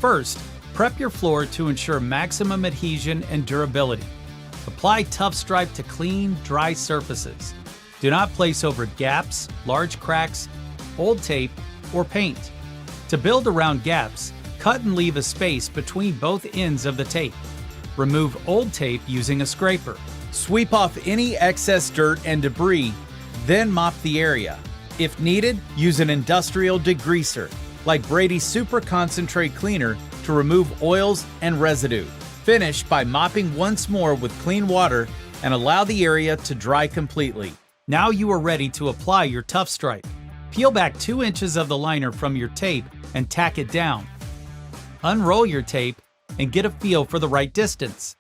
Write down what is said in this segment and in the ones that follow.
First, prep your floor to ensure maximum adhesion and durability. Apply Tough Stripe to clean, dry surfaces. Do not place over gaps, large cracks, old tape, or paint. To build around gaps, cut and leave a space between both ends of the tape. Remove old tape using a scraper. Sweep off any excess dirt and debris, then mop the area. If needed, use an industrial degreaser, like Brady's Super Concentrate Cleaner, to remove oils and residue. Finish by mopping once more with clean water and allow the area to dry completely. Now you are ready to apply your Tough Stripe. Peel back 2 inches of the liner from your tape and tack it down. Unroll your tape and get a feel for the right distance.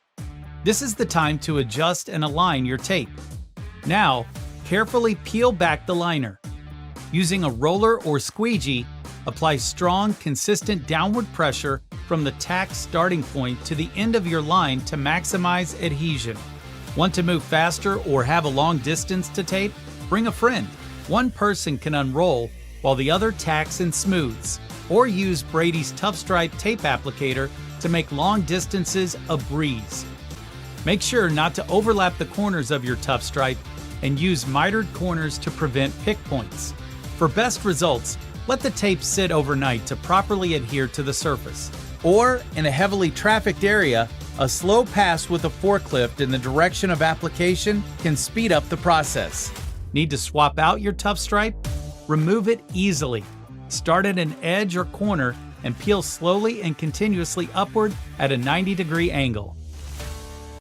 This is the time to adjust and align your tape. Now, carefully peel back the liner. Using a roller or squeegee, apply strong, consistent downward pressure from the tack starting point to the end of your line to maximize adhesion. Want to move faster or have a long distance to tape? Bring a friend. One person can unroll while the other tacks and smooths, or use Brady's Tough Stripe tape applicator to make long distances a breeze. Make sure not to overlap the corners of your Tough Stripe and use mitered corners to prevent pick points. For best results, let the tape sit overnight to properly adhere to the surface. Or, in a heavily trafficked area, a slow pass with a forklift in the direction of application can speed up the process. Need to swap out your Tough Stripe? Remove it easily. Start at an edge or corner and peel slowly and continuously upward at a 90-degree angle.